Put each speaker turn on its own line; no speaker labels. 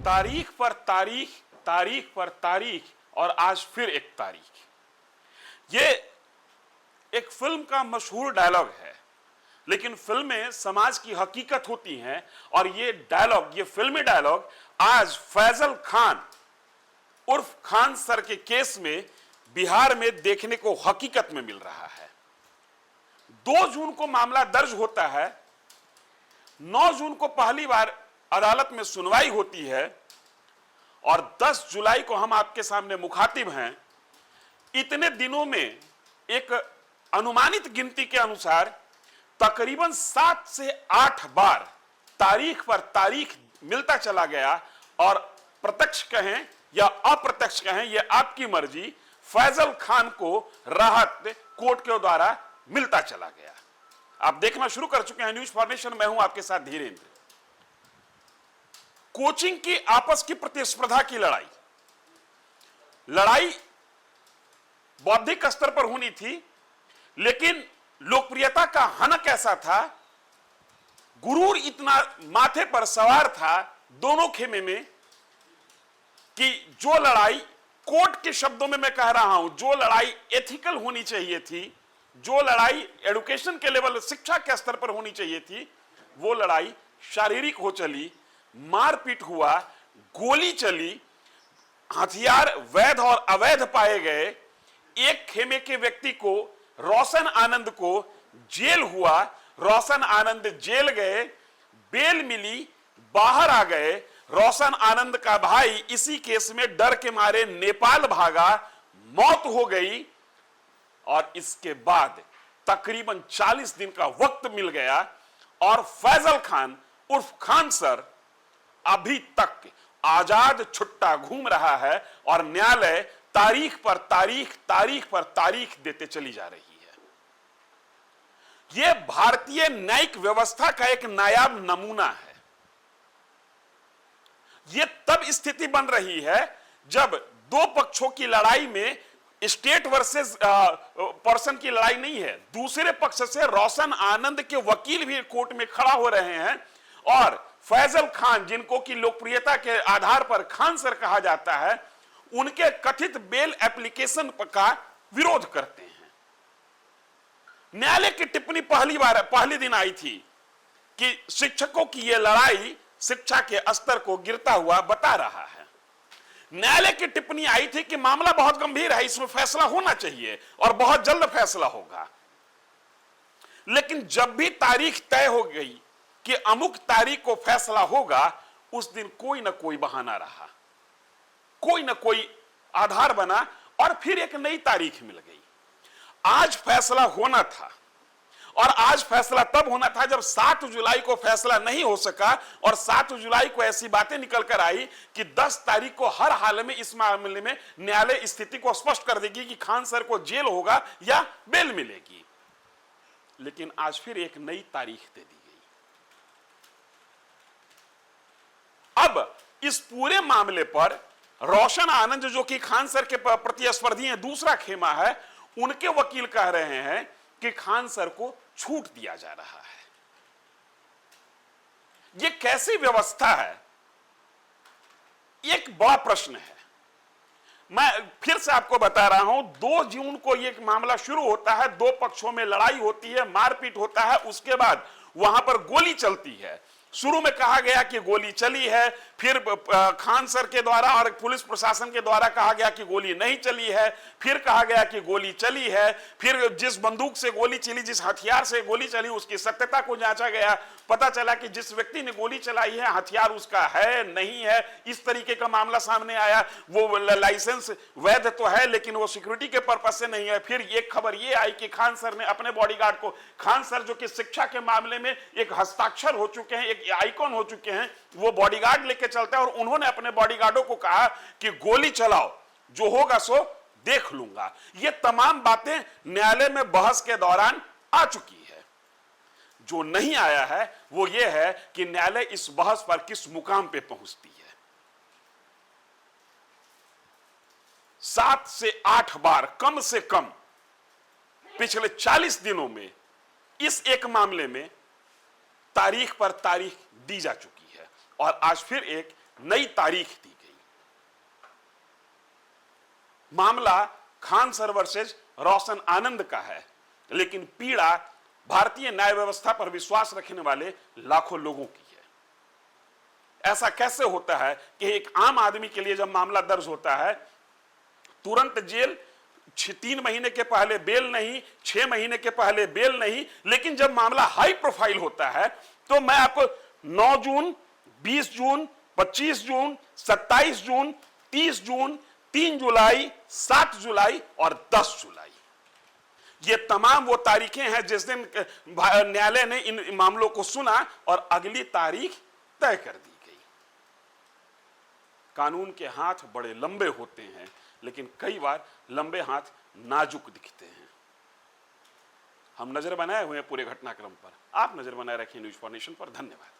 तारीख पर तारीख, तारीख पर तारीख, और आज फिर एक तारीख। ये एक फिल्म का मशहूर डायलॉग है, लेकिन फिल्में समाज की हकीकत होती हैं, और ये डायलॉग, ये फिल्मी डायलॉग आज फैजल खान उर्फ खान सर के केस में बिहार में देखने को हकीकत में मिल रहा है। 2 जून को मामला दर्ज होता है, 9 जून को पहली बार अदालत में सुनवाई होती है, और 10 जुलाई को हम आपके सामने मुखातिब हैं। इतने दिनों में एक अनुमानित गिनती के अनुसार तकरीबन 7 से 8 बार तारीख पर तारीख मिलता चला गया, और प्रत्यक्ष कहें या अप्रत्यक्ष कहें, यह आपकी मर्जी, फैजल खान को राहत कोर्ट के द्वारा मिलता चला गया। आप देखना शुरू कर चुके हैं न्यूज फॉर्मेशन, मैं हूं आपके साथ धीरेन्द्र। कोचिंग की आपस की प्रतिस्पर्धा की लड़ाई बौद्धिक स्तर पर होनी थी, लेकिन लोकप्रियता का हनक ऐसा था, गुरूर इतना माथे पर सवार था दोनों खेमे में, कि जो लड़ाई, कोर्ट के शब्दों में मैं कह रहा हूं, जो लड़ाई एथिकल होनी चाहिए थी, जो लड़ाई एजुकेशन के लेवल, शिक्षा के स्तर पर होनी चाहिए थी, वो लड़ाई शारीरिक हो चली, मारपीट हुआ, गोली चली, हथियार वैध और अवैध पाए गए। एक खेमे के व्यक्ति को, रोशन आनंद को जेल हुआ, रोशन आनंद जेल गए, बेल मिली, बाहर आ गए। रोशन आनंद का भाई इसी केस में डर के मारे नेपाल भागा, मौत हो गई, और इसके बाद तकरीबन 40 दिन का वक्त मिल गया, और फैजल खान उर्फ खान सर अभी तक आजाद छुट्टा घूम रहा है, और न्यायालय तारीख पर तारीख, तारीख पर तारीख देते चली जा रही है। यह भारतीय न्यायिक व्यवस्था का एक नायाब नमूना है। यह तब स्थिति बन रही है जब 2 पक्षों की लड़ाई में स्टेट वर्सेस पर्सन की लड़ाई नहीं है, दूसरे पक्ष से रोशन आनंद के वकील भी कोर्ट में खड़ा हो रहे हैं, और फैजल खान, जिनको की लोकप्रियता के आधार पर खान सर कहा जाता है, उनके कथित बेल एप्लीकेशन का विरोध करते हैं। न्यायालय की टिप्पणी पहली दिन आई थी कि शिक्षकों की यह लड़ाई शिक्षा के स्तर को गिरता हुआ बता रहा है। न्यायालय की टिप्पणी आई थी कि मामला बहुत गंभीर है, इसमें फैसला होना चाहिए और बहुत जल्द फैसला होगा। लेकिन जब भी तारीख तय हो गई कि अमुक तारीख को फैसला होगा, उस दिन कोई ना कोई बहाना रहा, कोई ना कोई आधार बना, और फिर एक नई तारीख मिल गई। आज फैसला होना था, और आज फैसला तब होना था जब 7 जुलाई को फैसला नहीं हो सका, और 7 जुलाई को ऐसी बातें निकल कर आई कि 10 तारीख को हर हाल में इस मामले में न्यायालय स्थिति को स्पष्ट कर देगी कि खान सर को जेल होगा या बेल मिलेगी। लेकिन आज फिर एक नई तारीख दे दी गई। अब इस पूरे मामले पर रोशन आनंद, जो कि खान सर के प्रतिस्पर्धी हैं, दूसरा खेमा है, उनके वकील कह रहे हैं कि खान सर को छूट दिया जा रहा है। यह कैसी व्यवस्था है, एक बड़ा प्रश्न है। मैं फिर से आपको बता रहा हूं, 2 जून को यह मामला शुरू होता है, 2 पक्षों में लड़ाई होती है, मारपीट होता है, उसके बाद वहां पर गोली चलती है। शुरू में कहा गया कि गोली चली है, फिर खान सर के द्वारा और पुलिस प्रशासन के द्वारा कहा गया कि गोली नहीं चली है, फिर कहा गया कि गोली चली है, फिर जिस बंदूक से गोली चली, जिस हथियार से गोली चली, उसकी सत्यता को जांचा गया। पता चला कि जिस व्यक्ति ने गोली चलाई है, हथियार उसका है नहीं है, इस तरीके का मामला सामने आया। वो लाइसेंस वैध तो है, लेकिन वो सिक्योरिटी के पर्पज से नहीं है। फिर एक खबर ये आई कि खान सर ने अपने बॉडीगार्ड को, खान सर जो कि शिक्षा के मामले में एक हस्ताक्षर हो चुके हैं, एक आइकॉन हो चुके हैं, वो बॉडीगार्ड लेके चलते हैं, और उन्होंने अपने बॉडीगार्डों को कहा कि गोली चलाओ, जो होगा सो देख लूंगा। ये तमाम बातें न्यायालय में बहस के दौरान आ चुकी है। जो नहीं आया है वो ये है कि न्यायालय इस बहस पर किस मुकाम पे पहुंचती है। 7 से 8 बार कम से कम पिछले 40 दिनों में इस एक मामले में तारीख पर तारीख दी जा चुकी है, और आज फिर एक नई तारीख दी गई। मामला खान सर वर्सेज रोशन आनंद का है, लेकिन पीड़ा भारतीय न्याय व्यवस्था पर विश्वास रखने वाले लाखों लोगों की है। ऐसा कैसे होता है कि एक आम आदमी के लिए जब मामला दर्ज होता है तुरंत जेल, 3 महीने के पहले बेल नहीं, 6 महीने के पहले बेल नहीं, लेकिन जब मामला हाई प्रोफाइल होता है तो मैं आपको 9 जून, 20 जून, 25 जून, 27 जून, 30 जून, 3 जुलाई, 7 जुलाई और 10 जुलाई, ये तमाम वो तारीखें हैं जिस दिन न्यायालय ने इन मामलों को सुना और अगली तारीख तय कर दी गई। कानून के हाथ बड़े लंबे होते हैं, लेकिन कई बार लंबे हाथ नाजुक दिखते हैं। हम नजर बनाए हुए हैं पूरे घटनाक्रम पर, आप नजर बनाए रखिए न्यूज़ फॉर नेशन पर। धन्यवाद।